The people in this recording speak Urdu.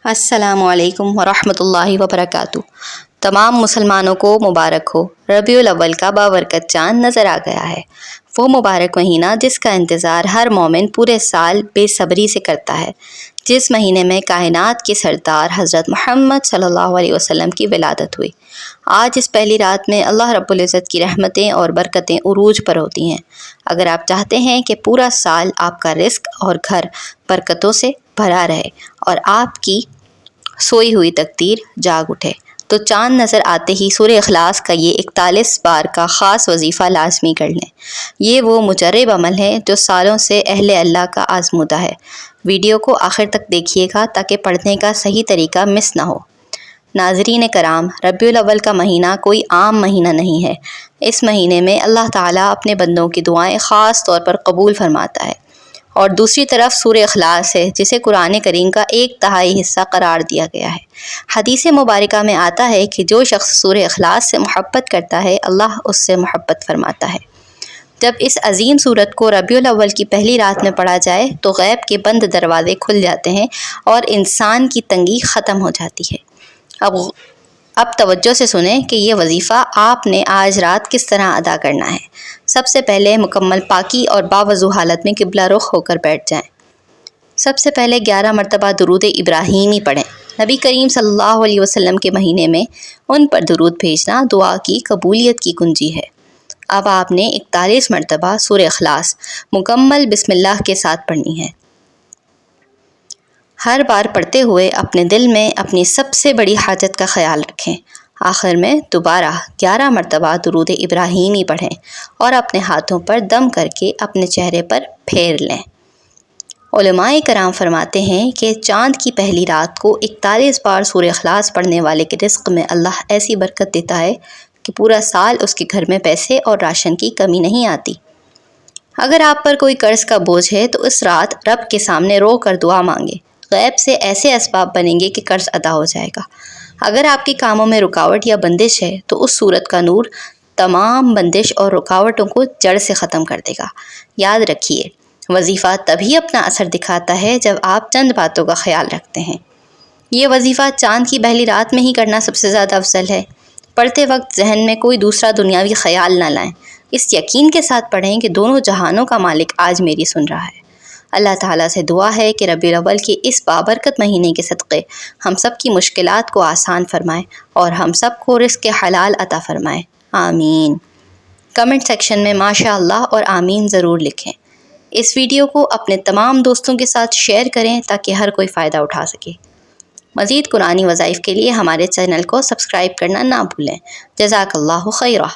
السلام علیکم ورحمۃ اللہ وبرکاتہ۔ تمام مسلمانوں کو مبارک ہو۔ ربیع الاول کا بابرکت چاند نظر آ گیا ہے، وہ مبارک مہینہ جس کا انتظار ہر مومن پورے سال بے صبری سے کرتا ہے، جس مہینے میں کائنات کے سردار حضرت محمد صلی اللہ علیہ وسلم کی ولادت ہوئی۔ آج اس پہلی رات میں اللہ رب العزت کی رحمتیں اور برکتیں عروج پر ہوتی ہیں۔ اگر آپ چاہتے ہیں کہ پورا سال آپ کا رزق اور گھر برکتوں سے بھرا رہے اور آپ کی سوئی ہوئی تقدیر جاگ اٹھے، تو چاند نظر آتے ہی سورہ اخلاص کا یہ 41 بار کا خاص وظیفہ لازمی کر لیں۔ یہ وہ مجرب عمل ہے جو سالوں سے اہل اللہ کا آزمودہ ہے۔ ویڈیو کو آخر تک دیکھیے گا تاکہ پڑھنے کا صحیح طریقہ مس نہ ہو۔ ناظرین کرام، ربیع الاول کا مہینہ کوئی عام مہینہ نہیں ہے۔ اس مہینے میں اللہ تعالیٰ اپنے بندوں کی دعائیں خاص طور پر قبول فرماتا ہے، اور دوسری طرف سورہ اخلاص ہے جسے قرآن کریم کا 1/3 حصہ قرار دیا گیا ہے۔ حدیث مبارکہ میں آتا ہے کہ جو شخص سورہ اخلاص سے محبت کرتا ہے، اللہ اس سے محبت فرماتا ہے۔ جب اس عظیم سورت کو ربیع الاول کی پہلی رات میں پڑھا جائے تو غیب کے بند دروازے کھل جاتے ہیں اور انسان کی تنگی ختم ہو جاتی ہے۔ اب توجہ سے سنیں کہ یہ وظیفہ آپ نے آج رات کس طرح ادا کرنا ہے۔ سب سے پہلے مکمل پاکی اور باوضو حالت میں قبلہ رخ ہو کر بیٹھ جائیں۔ سب سے پہلے 11 مرتبہ درود ابراہیمی پڑھیں۔ نبی کریم صلی اللہ علیہ وسلم کے مہینے میں ان پر درود بھیجنا دعا کی قبولیت کی کنجی ہے۔ اب آپ نے 41 مرتبہ سورہ اخلاص مکمل بسم اللہ کے ساتھ پڑھنی ہے۔ ہر بار پڑھتے ہوئے اپنے دل میں اپنی سب سے بڑی حاجت کا خیال رکھیں۔ آخر میں دوبارہ 11 مرتبہ درود ابراہیمی پڑھیں اور اپنے ہاتھوں پر دم کر کے اپنے چہرے پر پھیر لیں۔ علماء کرام فرماتے ہیں کہ چاند کی پہلی رات کو 41 بار سورہ اخلاص پڑھنے والے کے رزق میں اللہ ایسی برکت دیتا ہے کہ پورا سال اس کے گھر میں پیسے اور راشن کی کمی نہیں آتی۔ اگر آپ پر کوئی قرض کا بوجھ ہے تو اس رات رب کے سامنے رو کر دعا مانگیں، غیب سے ایسے اسباب بنیں گے کہ قرض ادا ہو جائے گا۔ اگر آپ کے کاموں میں رکاوٹ یا بندش ہے تو اس صورت کا نور تمام بندش اور رکاوٹوں کو جڑ سے ختم کر دے گا۔ یاد رکھیے، وظیفہ تبھی اپنا اثر دکھاتا ہے جب آپ چند باتوں کا خیال رکھتے ہیں۔ یہ وظیفہ چاند کی پہلی رات میں ہی کرنا سب سے زیادہ افضل ہے۔ پڑھتے وقت ذہن میں کوئی دوسرا دنیاوی خیال نہ لائیں، اس یقین کے ساتھ پڑھیں کہ دونوں جہانوں کا مالک آج میری سن رہا ہے۔ اللہ تعالیٰ سے دعا ہے کہ ربیع الاول کے اس بابرکت مہینے کے صدقے ہم سب کی مشکلات کو آسان فرمائیں اور ہم سب کو رزق حلال عطا فرمائیں، آمین۔ کمنٹ سیکشن میں ماشاء اللہ اور آمین ضرور لکھیں۔ اس ویڈیو کو اپنے تمام دوستوں کے ساتھ شیئر کریں تاکہ ہر کوئی فائدہ اٹھا سکے۔ مزید قرآنی وظائف کے لیے ہمارے چینل کو سبسکرائب کرنا نہ بھولیں۔ جزاک اللہ خیرہ۔